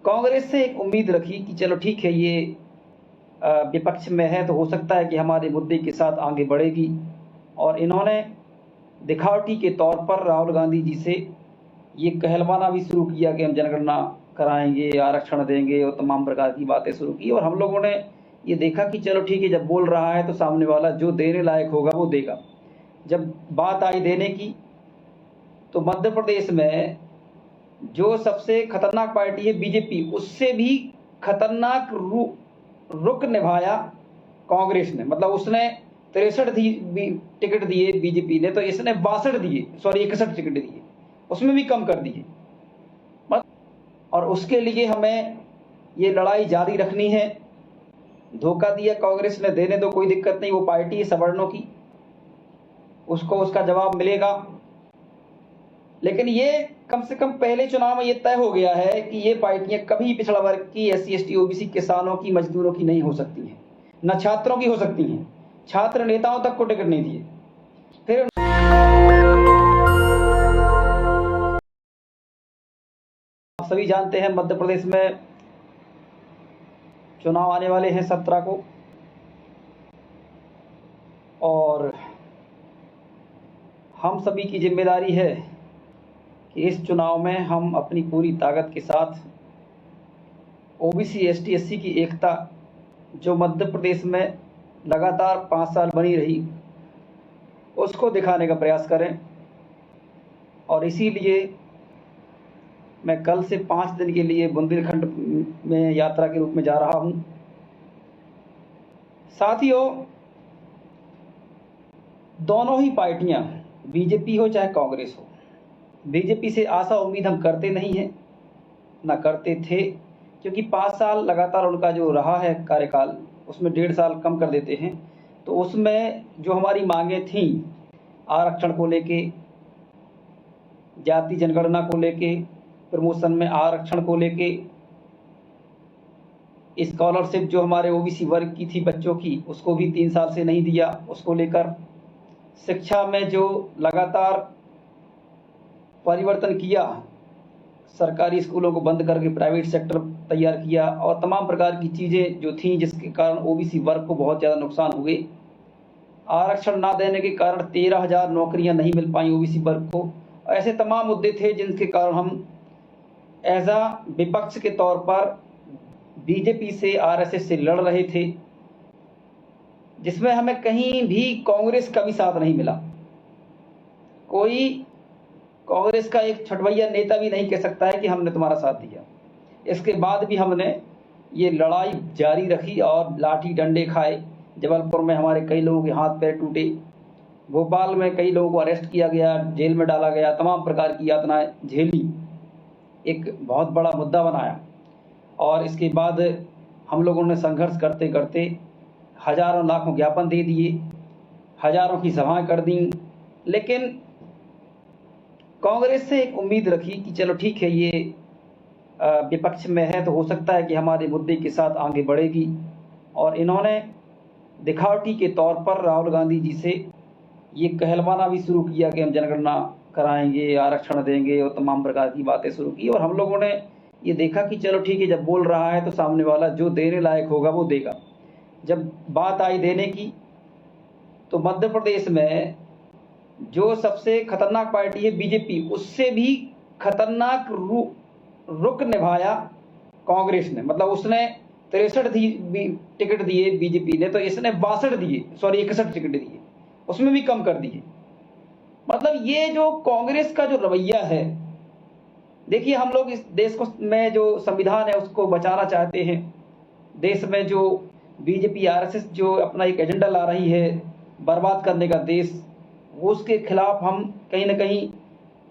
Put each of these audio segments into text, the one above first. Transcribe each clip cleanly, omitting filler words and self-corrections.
कांग्रेस से एक उम्मीद रखी कि चलो ठीक है, ये विपक्ष में है तो हो सकता है कि हमारे मुद्दे के साथ आगे बढ़ेगी। और इन्होंने दिखावटी के तौर पर राहुल गांधी जी से ये कहलवाना भी शुरू किया कि हम जनगणना कराएंगे, आरक्षण देंगे और तमाम प्रकार की बातें शुरू की। और हम लोगों ने ये देखा कि चलो ठीक है, जब बोल रहा है तो सामने वाला जो देने लायक होगा वो देगा। जब बात आई देने की, तो मध्य प्रदेश में जो सबसे खतरनाक पार्टी है बीजेपी, उससे भी खतरनाक रुख निभाया कांग्रेस ने। मतलब उसने 63 टिकट दिए बीजेपी ने, तो इसने 62 दिए, सॉरी 61 टिकट दिए, उसमें भी कम कर दिए। और उसके लिए हमें ये लड़ाई जारी रखनी है। धोखा दिया कांग्रेस ने, देने दो, कोई दिक्कत नहीं, वो पार्टी है सवर्णों की, उसको उसका जवाब मिलेगा। लेकिन ये कम से कम पहले चुनाव में ये तय हो गया है कि ये पार्टियां कभी पिछड़ा वर्ग की, SC ST OBC, किसानों की, मजदूरों की नहीं हो सकती हैं, न छात्रों की हो सकती हैं। छात्र नेताओं तक को टिकट नहीं दिए। फिर आप सभी जानते हैं मध्य प्रदेश में चुनाव आने वाले हैं 17 को, और हम सभी की जिम्मेदारी है कि इस चुनाव में हम अपनी पूरी ताकत के साथ OBC ST SC की एकता, जो मध्य प्रदेश में लगातार 5 साल बनी रही, उसको दिखाने का प्रयास करें। और इसीलिए मैं कल से 5 दिन के लिए बुंदेलखंड में यात्रा के रूप में जा रहा हूं। साथियों, दोनों ही पार्टियां, बीजेपी हो चाहे कांग्रेस हो, बीजेपी से आशा उम्मीद हम करते नहीं हैं, ना करते थे, क्योंकि 5 साल लगातार उनका जो रहा है कार्यकाल, उसमें 1.5 साल कम कर देते हैं। तो उसमें जो हमारी मांगें थीं, आरक्षण को लेके, जाति जनगणना को लेके, प्रमोशन में आरक्षण को लेके, स्कॉलरशिप जो हमारे OBC वर्ग की थी बच्चों की, उसको भी 3 साल से नहीं दिया, उसको लेकर शिक्षा में जो लगातार परिवर्तन किया, सरकारी स्कूलों को बंद करके प्राइवेट सेक्टर तैयार किया, और तमाम प्रकार की चीज़ें जो थीं जिसके कारण OBC वर्ग को बहुत ज़्यादा नुकसान हुए। आरक्षण ना देने के कारण 13,000 नौकरियां नहीं मिल पाई OBC वर्ग को। ऐसे तमाम मुद्दे थे जिनके कारण हम एज अ विपक्ष के तौर पर बीजेपी से, RSS से लड़ रहे थे, जिसमें हमें कहीं भी कांग्रेस का भी साथ नहीं मिला। कोई कांग्रेस का एक छठवैया नेता भी नहीं कह सकता है कि हमने तुम्हारा साथ दिया। इसके बाद भी हमने ये लड़ाई जारी रखी और लाठी डंडे खाए। जबलपुर में हमारे कई लोगों के हाथ पैर टूटे, भोपाल में कई लोगों को अरेस्ट किया गया, जेल में डाला गया, तमाम प्रकार की यातनाएं झेली, एक बहुत बड़ा मुद्दा बनाया। और इसके बाद हम लोगों ने संघर्ष करते करते हजारों लाखों ज्ञापन दे दिए, हजारों की सभाएं कर दी। लेकिन कांग्रेस से एक उम्मीद रखी कि चलो ठीक है, ये विपक्ष में है तो हो सकता है कि हमारे मुद्दे के साथ आगे बढ़ेगी। और इन्होंने दिखावटी के तौर पर राहुल गांधी जी से ये कहलवाना भी शुरू किया कि हम जनगणना कराएंगे, आरक्षण देंगे और तमाम प्रकार की बातें शुरू की। और हम लोगों ने ये देखा कि चलो ठीक है, जब बोल रहा है तो सामने वाला जो देने लायक होगा वो देगा। जब बात आई देने की, तो मध्य प्रदेश में जो सबसे खतरनाक पार्टी है बीजेपी, उससे भी खतरनाक रुख निभाया कांग्रेस ने। मतलब उसने 63 टिकट दिए बीजेपी ने, तो इसने 62 दिए, सॉरी 61 टिकट दिए, उसमें भी कम कर दिए। मतलब ये जो कांग्रेस का जो रवैया है, देखिए हम लोग इस देश को में जो संविधान है उसको बचाना चाहते हैं। देश में जो बीजेपी RSS जो अपना एक एजेंडा ला रही है बर्बाद करने का देश, वो उसके खिलाफ हम कहीं ना कहीं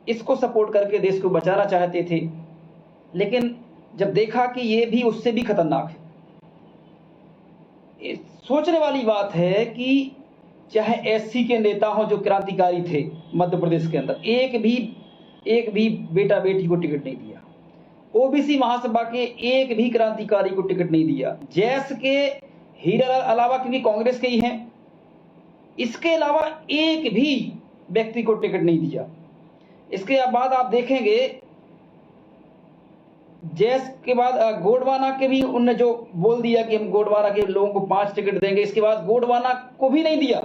इसको सपोर्ट करके देश को बचाना चाहते थे। लेकिन जब देखा कि ये भी उससे भी खतरनाक है, सोचने वाली बात है कि चाहे SC के नेता हो जो क्रांतिकारी थे मध्य प्रदेश के अंदर, एक भी बेटा बेटी को टिकट नहीं दिया। OBC महासभा के एक भी क्रांतिकारी को टिकट नहीं दिया। जैस के हीरा अलावा, क्योंकि कांग्रेस के ही हैं, इसके अलावा एक भी व्यक्ति को टिकट नहीं दिया। इसके बाद आप देखेंगे जैस के बाद गोंडवाना के भी उनने जो बोल दिया कि हम गोंडवाना के लोगों को 5 टिकट देंगे, इसके बाद गोंडवाना को भी नहीं दिया।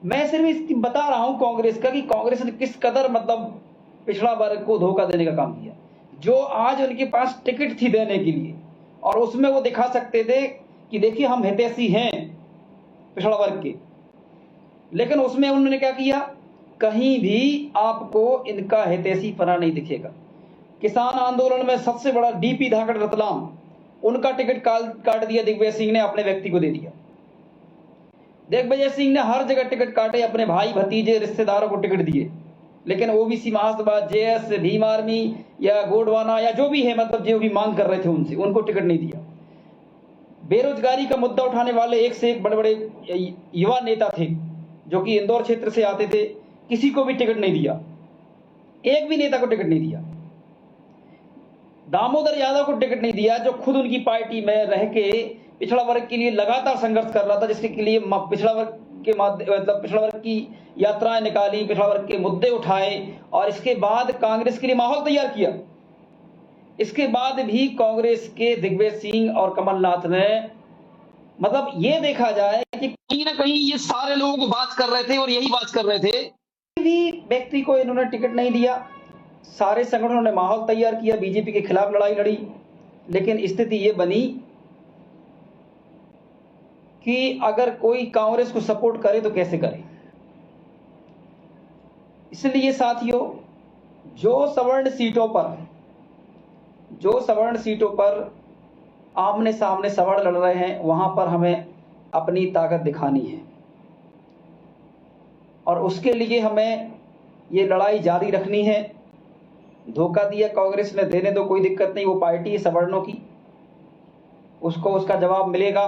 मैं सिर्फ इसकी बता रहा हूं कांग्रेस का कि कांग्रेस ने किस कदर मतलब पिछड़ा वर्ग को धोखा देने का काम किया। जो आज उनके पास टिकट थी देने के लिए और उसमें वो दिखा सकते थे कि देखिए हम हितैषी हैं पिछड़ा वर्ग के, लेकिन उसमें उन्होंने क्या किया, कहीं भी आपको इनका हितैषी पना नहीं दिखेगा। किसान आंदोलन में सबसे बड़ा डीपी धाकड़ रतलाम, उनका टिकट काट दिया दिग्विजय सिंह ने, अपने व्यक्ति को दे दिया। दिग्विजय सिंह ने हर जगह टिकट काटे, अपने भाई भतीजे रिश्तेदारों को टिकट दिए, लेकिन ओबीसी महासभा, जेएस, भीम आर्मी या गोंडवाना या जो भी है, मतलब जो भी मांग कर रहे थे उनसे, उनको टिकट नहीं दिया। बेरोजगारी का मुद्दा उठाने वाले एक से एक बड़े बड़े युवा नेता थे जो कि इंदौर क्षेत्र से आते थे, किसी को भी टिकट नहीं दिया, एक भी नेता को टिकट नहीं दिया। दामोदर यादव को टिकट नहीं दिया जो खुद उनकी पार्टी में रह के पिछड़ा वर्ग के लिए लगातार संघर्ष कर रहा था, जिसके लिए पिछड़ा वर्ग के मतलब पिछड़ा वर्ग की यात्राएं निकाली, पिछड़ा वर्ग के मुद्दे उठाए और इसके बाद कांग्रेस के लिए माहौल तैयार किया। इसके बाद भी कांग्रेस के दिग्विजय सिंह और कमलनाथ ने मतलब ये देखा जाए कि कहीं ना कहीं ये सारे लोगों को बात कर रहे थे और यही बात कर रहे थे, भी व्यक्ति को इन्होंने टिकट नहीं दिया। सारे संगठनों ने माहौल तैयार किया, बीजेपी के खिलाफ लड़ाई लड़ी, लेकिन स्थिति ये बनी कि अगर कोई कांग्रेस को सपोर्ट करे तो कैसे करे। इसलिए साथियों, जो सवर्ण सीटों पर आमने सामने सवर्ण लड़ रहे हैं, वहां पर हमें अपनी ताकत दिखानी है और उसके लिए हमें ये लड़ाई जारी रखनी है। धोखा दिया कांग्रेस ने, देने दो, कोई दिक्कत नहीं, वो पार्टी है सवर्णों की, उसको उसका जवाब मिलेगा।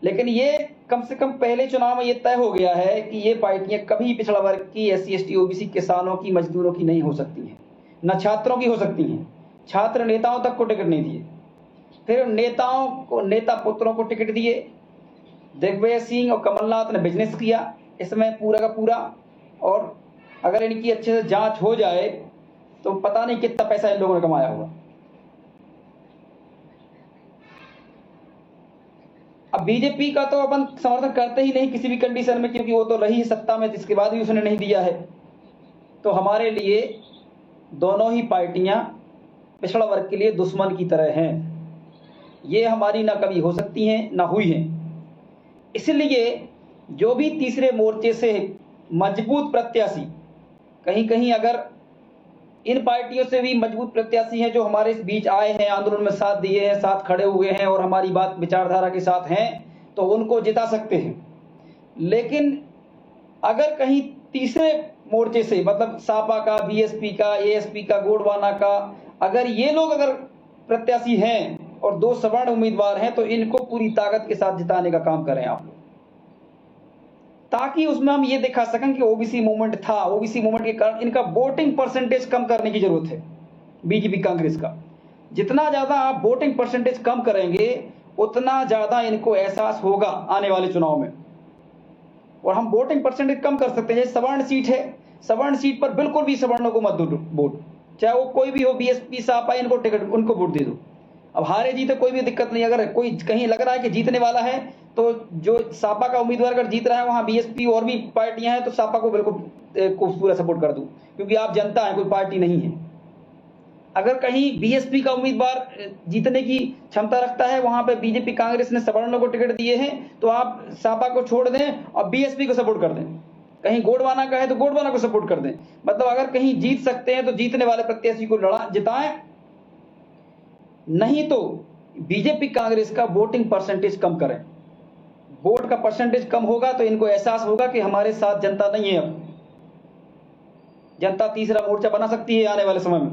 लेकिन ये कम से कम पहले चुनाव में ये तय हो गया है कि ये पार्टियां कभी पिछड़ा वर्ग की, एससी एसटी ओबीसी, किसानों की, मजदूरों की नहीं हो सकती हैं, न छात्रों की हो सकती हैं। छात्र नेताओं तक को टिकट नहीं दिए, फिर नेता पुत्रों को टिकट दिए। दिग्विजय सिंह और कमलनाथ ने बिजनेस किया इसमें पूरा का पूरा, और अगर इनकी अच्छे से जांच हो जाए तो पता नहीं कितना पैसा इन लोगों ने कमाया होगा। अब बीजेपी का तो अपन समर्थन करते ही नहीं किसी भी कंडीशन में, क्योंकि वो तो रही सत्ता में, जिसके बाद भी उसने नहीं दिया है। तो हमारे लिए दोनों ही पार्टियां पिछड़ा वर्ग के लिए दुश्मन की तरह हैं। ये हमारी ना कभी हो सकती हैं ना हुई हैं। इसलिए जो भी तीसरे मोर्चे से मजबूत प्रत्याशी, कहीं कहीं अगर इन पार्टियों से भी मजबूत प्रत्याशी हैं जो हमारे इस बीच आए हैं, आंदोलन में साथ दिए हैं, साथ खड़े हुए हैं और हमारी बात विचारधारा के साथ हैं, तो उनको जिता सकते हैं। लेकिन अगर कहीं तीसरे मोर्चे से, मतलब सापा का, बीएसपी का, एएसपी का, गोंडवाना का, अगर ये लोग अगर प्रत्याशी हैं और 2 सवर्ण उम्मीदवार हैं, तो इनको पूरी ताकत के साथ जिताने का काम करें आप लोग, ताकि उसमें हम ये दिखा सकें कि ओबीसी मूवमेंट था। ओबीसी मूवमेंट के कारण इनका वोटिंग परसेंटेज कम करने की जरूरत है बीजेपी कांग्रेस का। जितना ज्यादा आप वोटिंग परसेंटेज कम करेंगे, उतना ज्यादा इनको एहसास होगा आने वाले चुनाव में, और हम वोटिंग परसेंटेज कम कर सकते हैं। सवर्ण सीट है, सवर्ण सीट पर बिल्कुल भी सवर्णों को मत दो वोट, चाहे वो कोई भी हो, बीएसपी, सापा, इनको टिकट, उनको वोट दे दो। अब हारे जीते कोई भी दिक्कत नहीं, अगर कोई कहीं लग रहा है कि जीतने वाला है, तो जो सापा का उम्मीदवार अगर जीत रहा है, वहां बीएसपी और भी पार्टियां हैं, तो सापा को बिल्कुल को पूरा सपोर्ट कर दूं, क्योंकि आप जनता है, कोई पार्टी नहीं है। अगर कहीं बीएसपी का उम्मीदवार जीतने की क्षमता रखता है, वहां पे बीजेपी कांग्रेस ने सवर्णों को टिकट दिए हैं, तो आप सापा को छोड़ दें और बीएसपी को सपोर्ट कर दें। कहीं गोंडवाना का है तो गोंडवाना को सपोर्ट कर दें। मतलब अगर कहीं जीत सकते हैं तो जीतने वाले प्रत्याशी को जिताएं, नहीं तो बीजेपी कांग्रेस का वोटिंग परसेंटेज कम करें। वोट का परसेंटेज कम होगा तो इनको एहसास होगा कि हमारे साथ जनता नहीं है। अब जनता तीसरा मोर्चा बना सकती है आने वाले समय में,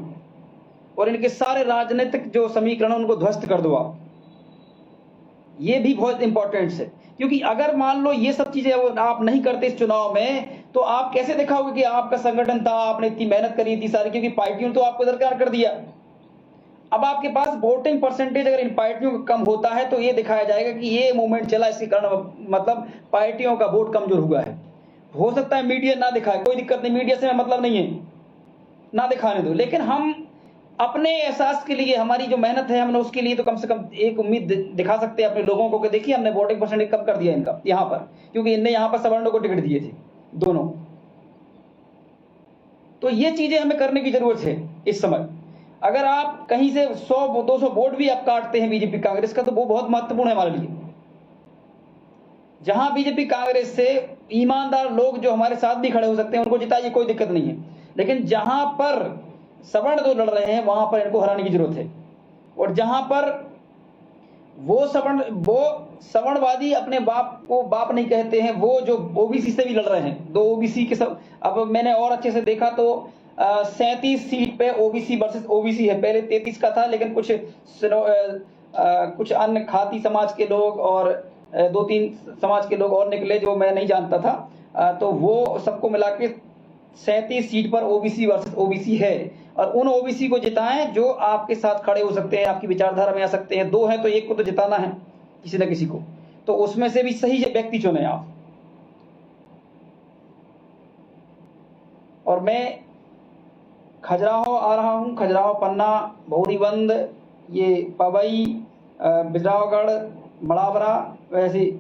और इनके सारे राजनीतिक जो समीकरण उनको ध्वस्त कर दो आप। ये भी बहुत इंपॉर्टेंट है, क्योंकि अगर मान लो ये सब चीजें आप नहीं करते इस चुनाव में, तो आप कैसे दिखाओगे कि आपका संगठन था, आपने इतनी मेहनत करी थी सारी, क्योंकि पार्टियों ने तो आपको दरकार कर दिया। अब आपके पास वोटिंग परसेंटेज अगर इन पार्टियों का कम होता है, तो ये दिखाया जाएगा कि ये मूवमेंट चला, इसके कारण मतलब पार्टियों का वोट कमजोर हुआ है। हो सकता है मीडिया ना दिखाए, कोई दिक्कत नहीं, मीडिया से मतलब नहीं है, ना दिखाने दो, लेकिन हम अपने एहसास के लिए हमारी जो मेहनत है हमने उसके लिए तो कम से कम एक उम्मीद दिखा सकते हैं अपने लोगों को कि देखिए हमने वोटिंग परसेंटेज कम कर दिया इनका यहाँ पर, क्योंकि इनने यहाँ पर सवर्णों को टिकट दिए थे दोनों। तो ये चीजें हमें करने की जरूरत है इस समय। अगर आप कहीं से 100-200 वोट भी आप काटते हैं बीजेपी कांग्रेस का, तो वो बहुत महत्वपूर्ण है हमारे लिए। जहां बीजेपी कांग्रेस से ईमानदार लोग जो हमारे साथ भी खड़े हो सकते हैं उनको जिताइए, कोई दिक्कत नहीं है, लेकिन जहां पर सवर्ण जो लड़ रहे हैं वहां पर इनको हराने की जरूरत है। और जहां पर वो सवर्णवादी अपने बाप को बाप नहीं कहते हैं, वो जो ओबीसी से भी लड़ रहे हैं, दो ओबीसी के सब, अब मैंने और अच्छे से देखा तो 37 सीट पे ओबीसी वर्सेस ओबीसी है। पहले 33 का था, लेकिन कुछ अन्य खाती समाज के लोग और 2-3 समाज के लोग और निकले जो मैं नहीं जानता था। तो वो सबको मिला के 37 सीट पर ओबीसी वर्सेस ओबीसी है। और उन ओबीसी को जिताएं जो आपके साथ खड़े हो सकते हैं, आपकी विचारधारा में आ सकते हैं। 2 हैं तो एक को तो जिताना है किसी न किसी को, तो उसमें से भी सही व्यक्ति चुने आप। और मैं खजुराहो आ रहा हूं, खजुराहो, पन्ना, भौरीबंद, ये पवई, बिजरावगढ़, बड़ावरा, वैसे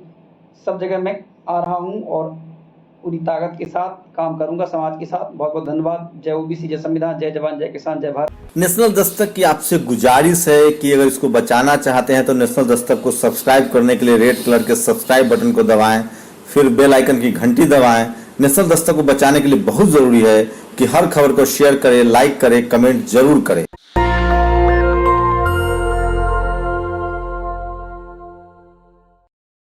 सब जगह मैं आ रहा हूं और पूरी ताकत के साथ काम करूंगा समाज के साथ। बहुत बहुत धन्यवाद। जय ओबीसी, जय संविधान, जय जवान, जय किसान, जय भारत। नेशनल दस्तक की आपसे गुजारिश है कि अगर इसको बचाना चाहते हैं तो नेशनल दस्तक को सब्सक्राइब करने के लिए रेड कलर के सब्सक्राइब बटन को दबाएं, फिर बेल आइकन की घंटी दबाएं। नेशनल दस्तक को बचाने के लिए बहुत जरूरी है कि हर खबर को शेयर करें, लाइक करें, कमेंट जरूर करें।